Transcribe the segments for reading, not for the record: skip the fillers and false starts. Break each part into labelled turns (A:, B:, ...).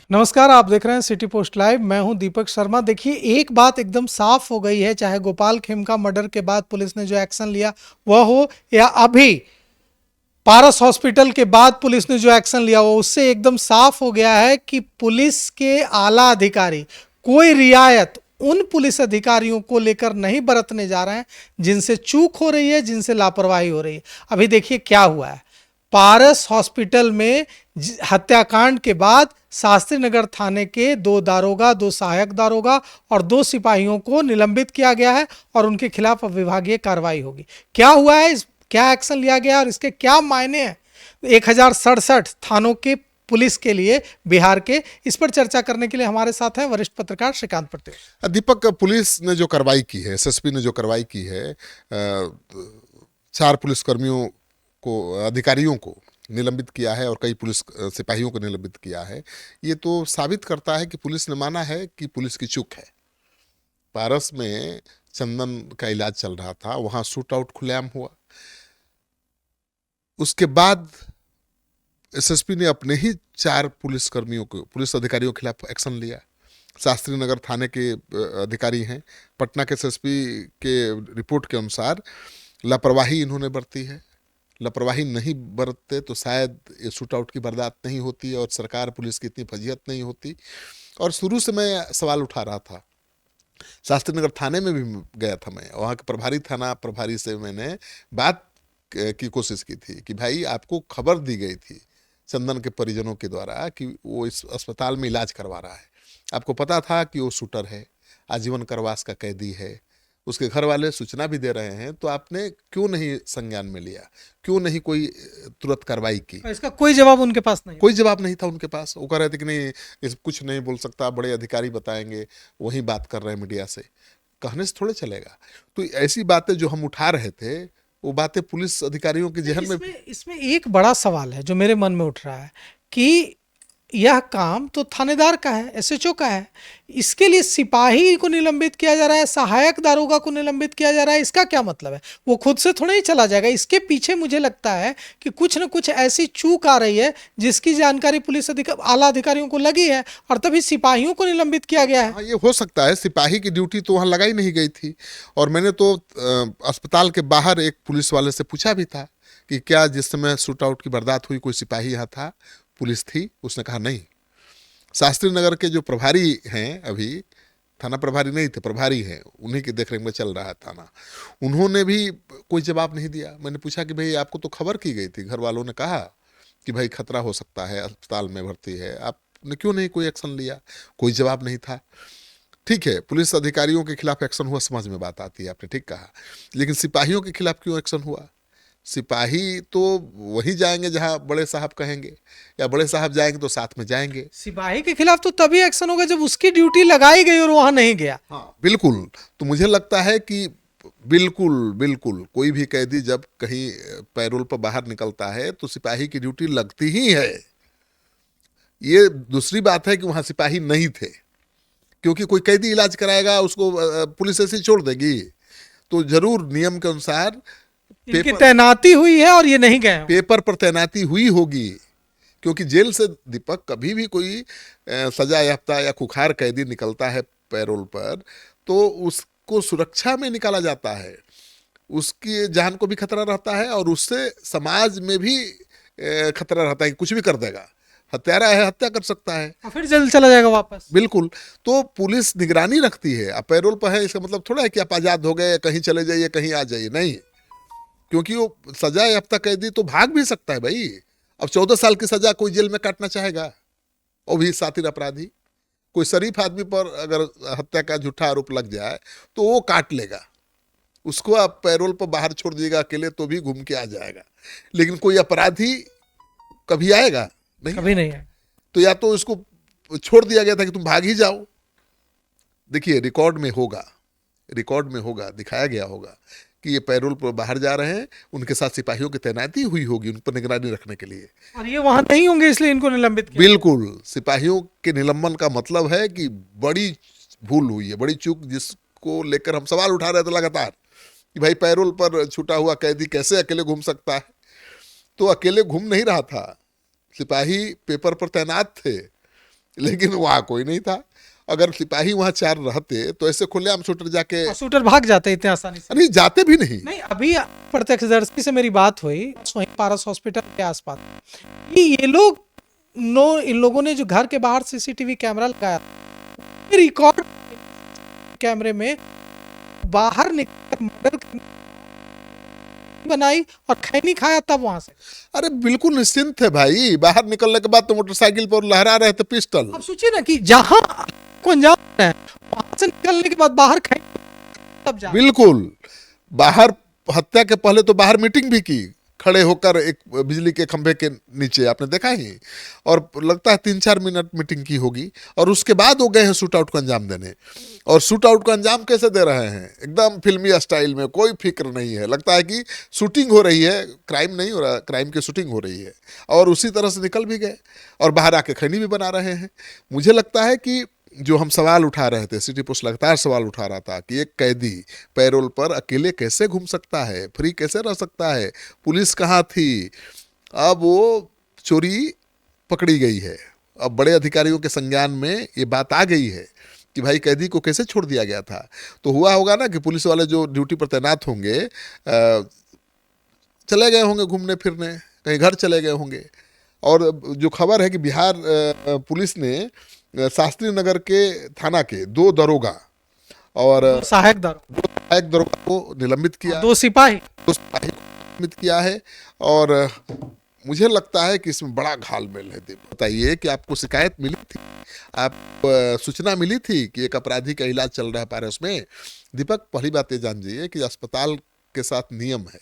A: नमस्कार, आप देख रहे हैं सिटी पोस्ट लाइव। मैं हूं दीपक शर्मा। देखिए, एक बात एकदम साफ हो गई है, चाहे गोपाल खेमका मर्डर के बाद पुलिस ने जो एक्शन लिया वह हो, या अभी पारस हॉस्पिटल के बाद पुलिस ने जो एक्शन लिया वो, उससे एकदम साफ हो गया है कि पुलिस के आला अधिकारी कोई रियायत उन पुलिस अधिकारियों को लेकर नहीं बरतने जा रहे हैं जिनसे चूक हो रही है, जिनसे लापरवाही हो रही है। अभी देखिए क्या हुआ है। पारस हॉस्पिटल में हत्याकांड के बाद शास्त्री नगर थाने के 2 दारोगा, 2 सहायक दारोगा और 2 सिपाहियों को निलंबित किया गया है और उनके खिलाफ अब विभागीय कार्रवाई होगी। क्या हुआ है, क्या एक्शन लिया गया और इसके क्या मायने हैं 1067 थानों के पुलिस के लिए बिहार के, इस पर चर्चा करने के लिए हमारे साथ हैं वरिष्ठ पत्रकार श्रीकांत प्रत्येश।
B: दीपक, पुलिस ने जो कार्रवाई की है, एसएसपी ने जो कार्रवाई की है, 4 पुलिसकर्मियों को, अधिकारियों को निलंबित किया है और कई पुलिस सिपाहियों को निलंबित किया है। ये तो साबित करता है कि पुलिस ने माना है कि पुलिस की चूक है। पारस में चंदन का इलाज चल रहा था, वहां शूट आउट खुलेआम हुआ। उसके बाद एसएसपी ने अपने ही 4 पुलिसकर्मियों को, पुलिस अधिकारियों के खिलाफ एक्शन लिया। शास्त्री नगर थाने के अधिकारी हैं। पटना के एसएसपी के रिपोर्ट के अनुसार लापरवाही इन्होंने बरती है। लापरवाही नहीं बरतते तो शायद ये शूट आउट की वारदात नहीं होती और सरकार पुलिस की इतनी फजीहत नहीं होती। और शुरू से मैं सवाल उठा रहा था, शास्त्री नगर थाने में भी गया था, मैं वहाँ के प्रभारी, थाना प्रभारी से मैंने बात की कोशिश की थी कि भाई, आपको खबर दी गई थी चंदन के परिजनों के द्वारा कि वो इस अस्पताल में इलाज करवा रहा है। आपको पता था कि वो शूटर है, आजीवन कारावास का कैदी है, उसके घर वाले सूचना भी दे रहे हैं, तो आपने क्यों नहीं संज्ञान में लिया? क्यों नहीं कोई तुरंत कार्रवाई की?
A: इसका कोई जवाब उनके पास नहीं।
B: कोई जवाब नहीं था उनके पास। वो कह रहे थे कि नहीं, इस कुछ नहीं बोल सकता, बड़े अधिकारी बताएंगे, वही बात कर रहे हैं मीडिया से। कहने से थोड़े चलेगा। तो ऐसी बातें जो हम उठा रहे थे, वो बातें पुलिस अधिकारियों के जहन में।
A: इसमें एक बड़ा सवाल है जो मेरे मन में उठ रहा है कि यह काम तो थानेदार का है, एसएचओ का है। इसके लिए सिपाही को निलंबित किया जा रहा है, सहायक दारोगा को निलंबित किया जा रहा है। इसका क्या मतलब है? वो खुद से थोड़ा ही चला जाएगा। इसके पीछे मुझे लगता है कि कुछ न कुछ ऐसी चूक आ रही है जिसकी जानकारी पुलिस आला अधिकारियों को लगी है और तभी सिपाहियों को निलंबित किया गया है।
B: हाँ, ये हो सकता है। सिपाही की ड्यूटी तो वहाँ लगाई नहीं गई थी। और मैंने तो अस्पताल के बाहर एक पुलिस वाले से पूछा भी था कि क्या जिस समय शूट आउट की वारदात हुई कोई सिपाही यहाँ था, पुलिस थी? उसने कहा नहीं। शास्त्री नगर के जो प्रभारी हैं, अभी थाना प्रभारी नहीं थे, प्रभारी हैं, उन्हीं की देखरेख में चल रहा है थाना, उन्होंने भी कोई जवाब नहीं दिया। मैंने पूछा कि भाई, आपको तो खबर की गई थी, घर वालों ने कहा कि भाई खतरा हो सकता है, अस्पताल में भर्ती है, आपने क्यों नहीं कोई एक्शन लिया? कोई जवाब नहीं था। ठीक है, पुलिस अधिकारियों के खिलाफ एक्शन हुआ, समझ में बात आती है, आपने ठीक कहा। लेकिन सिपाहियों के खिलाफ क्यों एक्शन हुआ? सिपाही तो वही जाएंगे जहां बड़े साहब कहेंगे, या बड़े साहब जाएंगे तो साथ में जाएंगे।
A: सिपाही के खिलाफ तो तभी एक्शन होगा जब उसकी ड्यूटी लगाई गई और वहां नहीं गया।
B: हाँ, बिल्कुल। तो मुझे लगता है कि बिल्कुल बिल्कुल कोई भी कैदी जब कहीं पैरोल पर बाहर निकलता है तो सिपाही की ड्यूटी लगती ही है। ये दूसरी बात है कि वहां सिपाही नहीं थे, क्योंकि कोई कैदी इलाज कराएगा, उसको पुलिस ऐसे ही छोड़ देगी? तो जरूर नियम के अनुसार
A: इनकी तैनाती हुई है और ये नहीं गए।
B: पेपर पर तैनाती हुई होगी। क्योंकि जेल से, दीपक, कभी भी कोई सजा याफ्ता या खुखार कैदी निकलता है पैरोल पर, तो उसको सुरक्षा में निकाला जाता है। उसकी जान को भी खतरा रहता है और उससे समाज में भी खतरा रहता है कि कुछ भी कर देगा। हत्यारा है, हत्या कर सकता है
A: और फिर जल्द चला जाएगा वापस।
B: बिल्कुल। तो पुलिस निगरानी रखती है। अब पैरोल पर है, इसका मतलब थोड़ा है कि आप आज़ाद हो गए, कहीं चले जाइए, कहीं आ जाइए, नहीं। क्योंकि वो सजा याफ्ता कैदी तो भाग भी सकता है भाई। अब 14 साल की सजा कोई जेल में काटना चाहेगा? वो भी शातिर अपराधी। कोई शरीफ आदमी पर अगर हत्या का झूठा आरोप लग जाए तो वो काट लेगा। उसको आप पैरोल पर बाहर छोड़ दीजिएगा अकेले तो भी घूम के आ जाएगा। लेकिन कोई अपराधी कभी आएगा नहीं,
A: कभी नहीं है।
B: तो या तो इसको छोड़ दिया गया था कि तुम भाग ही जाओ। देखिए, रिकॉर्ड में होगा, रिकॉर्ड में होगा, दिखाया गया होगा कि ये पैरोल पर बाहर जा रहे हैं, उनके साथ सिपाहियों की तैनाती हुई होगी उन पर निगरानी रखने के लिए।
A: और ये वहां नहीं होंगे इसलिए इनको निलंबित किया।
B: बिल्कुल। सिपाहियों के निलंबन का मतलब है कि बड़ी भूल हुई है, बड़ी चूक, जिसको लेकर हम सवाल उठा रहे थे लगातार कि भाई, पैरोल पर छूटा हुआ कैदी कैसे अकेले घूम सकता है? तो अकेले घूम नहीं रहा था, सिपाही पेपर पर तैनात थे लेकिन वहाँ कोई नहीं था। अगर सिपाही वहाँ 4 रहते तो ऐसे खुलेआम शूटर जाके
A: और शूटर भाग जाते इतने आसानी से।
B: नहीं जाते भी नहीं।
A: नहीं, अभी प्रत्यक्षदर्शी से मेरी बात हुई वहीं पारस हॉस्पिटल के आसपास, कि ये लोग इन लोगों ने जो घर के बाहर सीसीटीवी कैमरा लगाया, रिकॉर्ड कैमरे में बाहर निकल मर्डर बनाई और खैनी खाया तब वहां से।
B: अरे बिल्कुल निश्चिंत थे भाई, बाहर निकलने के बाद तो मोटरसाइकिल पर लहरा रहे थे पिस्टल।
A: अब सोचिए ना कि जहां को अंजाम है वहां से निकलने के बाद बाहर खैनी तब जा।
B: बिल्कुल, बाहर हत्या के पहले तो बाहर मीटिंग भी की, खड़े होकर एक बिजली के खंभे के नीचे, आपने देखा ही। और लगता है 3-4 मिनट मीटिंग की होगी, और उसके बाद वो गए हैं शूट आउट को अंजाम देने। और शूट आउट का अंजाम कैसे दे रहे हैं? एकदम फिल्मी स्टाइल में, कोई फिक्र नहीं है, लगता है कि शूटिंग हो रही है, क्राइम नहीं हो रहा, क्राइम की शूटिंग हो रही है। और उसी तरह से निकल भी गए और बाहर आके खैनी भी बना रहे हैं। मुझे लगता है कि जो हम सवाल उठा रहे थे, सिटी पोस्ट लगातार सवाल उठा रहा था कि एक कैदी पैरोल पर अकेले कैसे घूम सकता है, फ्री कैसे रह सकता है, पुलिस कहाँ थी। अब वो चोरी पकड़ी गई है, अब बड़े अधिकारियों के संज्ञान में ये बात आ गई है कि भाई कैदी को कैसे छोड़ दिया गया था। तो हुआ होगा ना कि पुलिस वाले जो ड्यूटी पर तैनात होंगे चले गए होंगे घूमने फिरने, कहीं घर चले गए होंगे। और जो खबर है कि बिहार पुलिस ने शास्त्री नगर के थाना के 2 दरोगा और
A: सहायक दर
B: 2 सहायक दरोगा को निलंबित किया,
A: 2 सिपाही
B: 2 सिपाही को निलंबित किया है। और मुझे लगता है कि इसमें बड़ा घालमेल है। बताइए कि आपको शिकायत मिली थी, आप सूचना मिली थी कि एक अपराधी का इलाज चल रहा है पारस में। दीपक, पहली बात ये जान जाइए कि अस्पताल के साथ नियम है,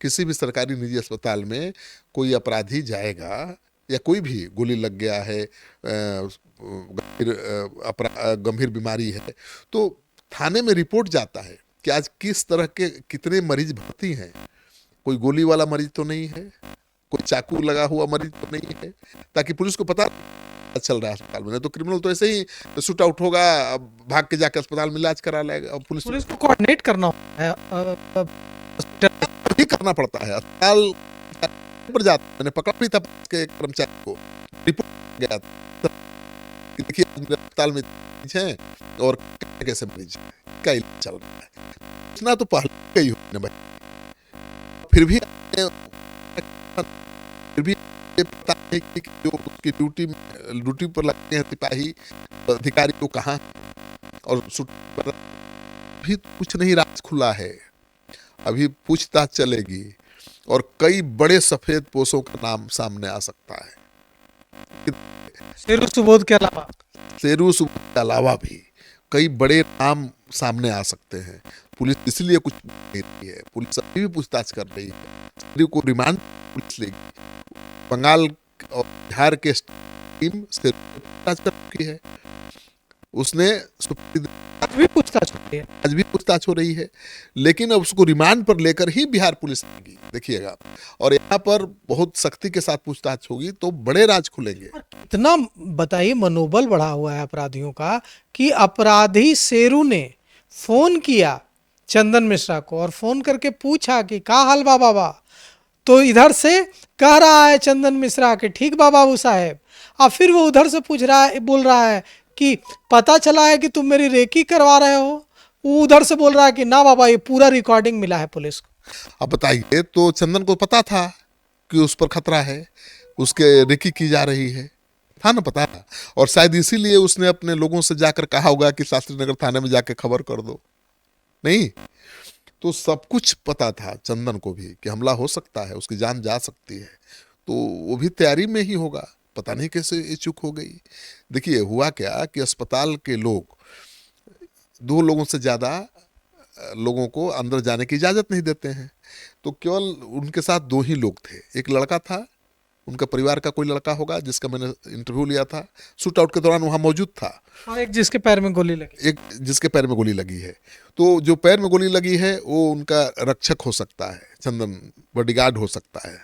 B: किसी भी सरकारी निजी अस्पताल में कोई अपराधी जाएगा या कोई भी गोली लग गया है, गंभीर बीमारी है, तो थाने में रिपोर्ट जाता है कि आज किस तरह के कितने मरीज भर्ती हैं। कोई गोली वाला मरीज तो नहीं है, कोई चाकू लगा हुआ मरीज तो नहीं है, ताकि पुलिस को पता चल रहा है अस्पताल में। नहीं तो क्रिमिनल तो ऐसे ही शूट आउट होगा, भाग के जाकर अस्पताल में इलाज करा लेगा। और पुलिस
A: को कोऑर्डिनेट करना होता है,
B: भी करना पड़ता है। अस्पताल पर जाता, मैंने पकड़ा भी था के कर्मचारी को, रिपोर्ट गया था कि देखिए अस्पताल में है और कैसे मरीज का इलाज चल रहा है। इतना तो पहले कही होने भाई, फिर भी ये पता है कि जो उसकी ड्यूटी पर लगते हैं सिपाही अधिकारी को कहाँ, और पर भी कुछ नहीं राज खुला है, अभी पूछताछ चलेगी और कई बड़े सफेद पोशों का नाम सामने आ सकता है।
A: शेरू सुबोध के अलावा
B: भी कई बड़े नाम सामने आ सकते हैं। पुलिस इसलिए कुछ नहीं रही है, पुलिस अभी भी पूछताछ कर रही है। शेरू को रिमांड पुलिस लेगी, बंगाल और बिहार के टीम से पूछताछ कर चुकी है, उसने
A: आज भी पूछताछ
B: हो रही है, लेकिन अब उसको रिमांड पर लेकर ही बिहार पुलिस आएगी, देखिएगा। और यहाँ पर बहुत सख्ती के साथ पूछताछ होगी तो बड़े राज खुलेंगे।
A: इतना बताइए मनोबल बढ़ा हुआ है अपराधियों का कि अपराधी शेरू ने फोन किया चंदन मिश्रा को और फोन करके पूछा कि का हाल बा बाबा, तो इधर से कह रहा है चंदन मिश्रा कि ठीक बा बाबू साहेब। अब फिर वो उधर से बोल रहा है कि पता चला है कि तुम मेरी रेकी करवा रहे हो, वो उधर से बोल रहा है कि ना बाबा ये पूरा रिकॉर्डिंग मिला है पुलिस को।
B: अब बताइए, तो चंदन को पता था कि उस पर खतरा है, उसके रेकी की जा रही है, था ना पता, और शायद इसीलिए उसने अपने लोगों से जाकर कहा होगा कि शास्त्री नगर थाने में जाकर खबर कर दो। नहीं तो सब कुछ पता था चंदन को भी कि हमला हो सकता है, उसकी जान जा सकती है, तो वो भी तैयारी में ही होगा। पता नहीं कैसे ये चूक हो गई। देखिए हुआ क्या कि अस्पताल के लोग 2 लोगों से ज़्यादा लोगों को अंदर जाने की इजाज़त नहीं देते हैं, तो केवल उनके साथ 2 ही लोग थे। एक लड़का था, उनका परिवार का कोई लड़का होगा जिसका मैंने इंटरव्यू लिया था, शूट आउट के दौरान वहाँ मौजूद था।
A: एक जिसके पैर में गोली लगी है, तो जो पैर में गोली लगी है वो उनका रक्षक हो सकता है, चंदन बॉडीगार्ड हो सकता है,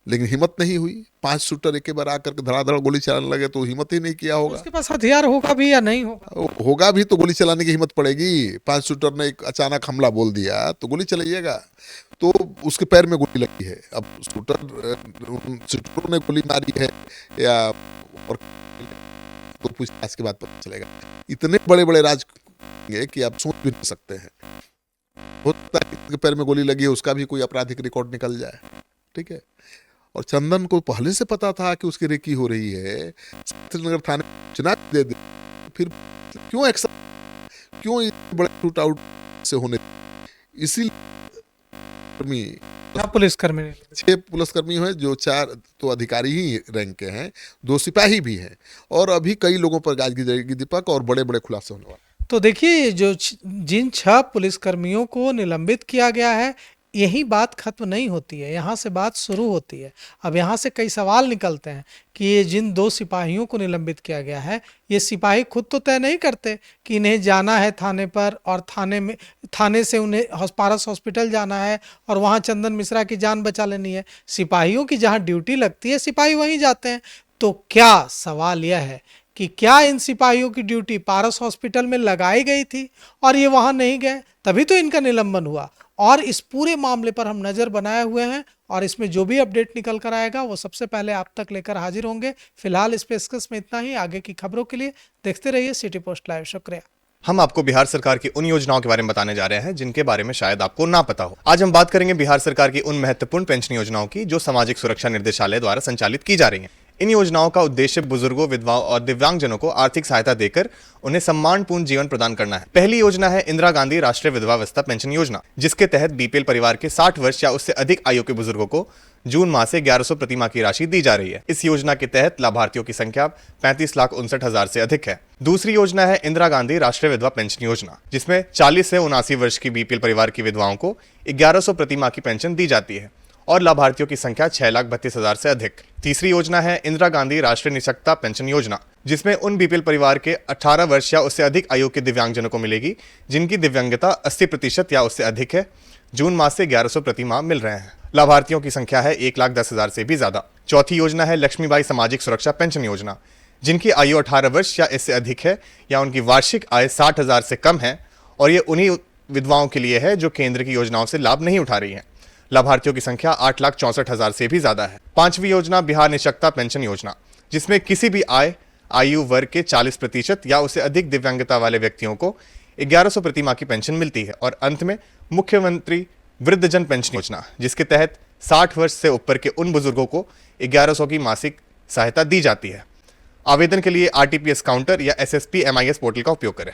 A: लेकिन हिम्मत नहीं हुई। 5 शूटर एक बार आकर के धड़ाधड़ गोली चलाने लगे तो हिम्मत ही नहीं किया होगा। उसके पास हथियार होगा भी या नहीं
B: होगा भी तो गोली चलाने की हिम्मत पड़ेगी। 5 शूटर ने एक अचानक हमला बोल दिया तो गोली चलाइएगा, तो उसके पैर में गोली लगी है। अब शूटरों ने गोली मारी है या और तो पूछताछ के बाद पता चलेगा। इतने बड़े बड़े राज होंगे कि आप सोच भी नहीं सकते हैं। हो सकता है किसी के पैर में गोली लगी है, उसका भी कोई आपराधिक रिकॉर्ड निकल जाए, ठीक है। और चंदन को पहले से पता था कि उसकी रेकी हो रही है, शास्त्री नगर थाने में सूचना दे दी, फिर क्यों एक्शन, क्यों इतने बड़े शूट आउट से होने, इसीलिए
A: पुलिसकर्मी ने
B: 6 पुलिसकर्मी हैं, जो 4 तो अधिकारी ही रैंक के हैं, 2 सिपाही भी हैं, और अभी कई लोगों पर गाज की जाएगी दीपक, और बड़े बड़े खुलासे होने वाले।
A: तो देखिए जिन 6 पुलिसकर्मियों को निलंबित किया गया है, यही बात खत्म नहीं होती है, यहाँ से बात शुरू होती है। अब यहाँ से कई सवाल निकलते हैं कि ये जिन 2 सिपाहियों को निलंबित किया गया है, ये सिपाही खुद तो तय नहीं करते कि इन्हें जाना है थाने पर, और थाने से उन्हें पारस हॉस्पिटल जाना है और वहाँ चंदन मिश्रा की जान बचा लेनी है। सिपाहियों की जहाँ ड्यूटी लगती है, सिपाही वहीं जाते हैं। तो क्या सवाल यह है कि क्या इन सिपाहियों की ड्यूटी पारस हॉस्पिटल में लगाई गई थी और ये वहां नहीं गए, तभी तो इनका निलंबन हुआ। और इस पूरे मामले पर हम नजर बनाए हुए हैं, और इसमें जो भी अपडेट निकल कर आएगा वो सबसे पहले आप तक लेकर हाजिर होंगे। फिलहाल इस पेशकश में इतना ही। आगे की खबरों के लिए देखते रहिए सिटी पोस्ट लाइव। शुक्रिया।
C: हम आपको बिहार सरकार की उन योजनाओं के बारे में बताने जा रहे हैं जिनके बारे में शायद आपको ना पता हो। आज हम बात करेंगे बिहार सरकार की उन महत्वपूर्ण पेंशन योजनाओं की जो सामाजिक सुरक्षा निर्देशालय द्वारा संचालित की जा रही हैं। इन योजनाओं का उद्देश्य बुजुर्गों, विधवाओं और दिव्यांगजनों को आर्थिक सहायता देकर उन्हें सम्मानपूर्ण जीवन प्रदान करना है। पहली योजना है इंदिरा गांधी राष्ट्रीय विधवावस्था पेंशन योजना, जिसके तहत बीपीएल परिवार के 60 वर्ष या उससे अधिक आयु के बुजुर्गों को जून माह से 1100 प्रति माह की राशि दी जा रही है। इस योजना के तहत लाभार्थियों की संख्या 35,59,000 से अधिक है। दूसरी योजना है इंदिरा गांधी राष्ट्रीय विधवा पेंशन योजना, जिसमें 40 से 79 वर्ष की बीपीएल परिवार की विधवाओं को 1100 प्रति माह की पेंशन दी जाती है और लाभार्थियों की संख्या 6,32,000 से अधिक। तीसरी योजना है इंदिरा गांधी राष्ट्रीय निशक्तता पेंशन योजना, जिसमें उन बीपीएल परिवार के 18 वर्ष या उससे अधिक आयु के दिव्यांगजनों को मिलेगी जिनकी दिव्यांगता 80% या उससे अधिक है। जून माह से 1100 प्रति माह मिल रहे हैं। लाभार्थियों की संख्या है 1,10,000 से भी ज्यादा। चौथी योजना है लक्ष्मीबाई सामाजिक सुरक्षा पेंशन योजना, जिनकी आयु 18 वर्ष या इससे अधिक है या उनकी वार्षिक आय 60,000 से कम है, और ये उन्हीं विधवाओं के लिए है जो केंद्र की योजनाओं से लाभ नहीं उठा रही हैं। लाभार्थियों की संख्या 8,64,000 से भी ज्यादा है। पांचवी योजना बिहार निशक्तता पेंशन योजना, जिसमें किसी भी आयु वर्ग के 40% या उससे अधिक दिव्यांगता वाले व्यक्तियों को 1100 प्रति माह की पेंशन मिलती है। और अंत में मुख्यमंत्री वृद्धजन पेंशन योजना, जिसके तहत 60 वर्ष से ऊपर के उन बुजुर्गों को 1100 की मासिक सहायता दी जाती है। आवेदन के लिए आरटीपीएस काउंटर या एसएसपी MIS पोर्टल का उपयोग करें।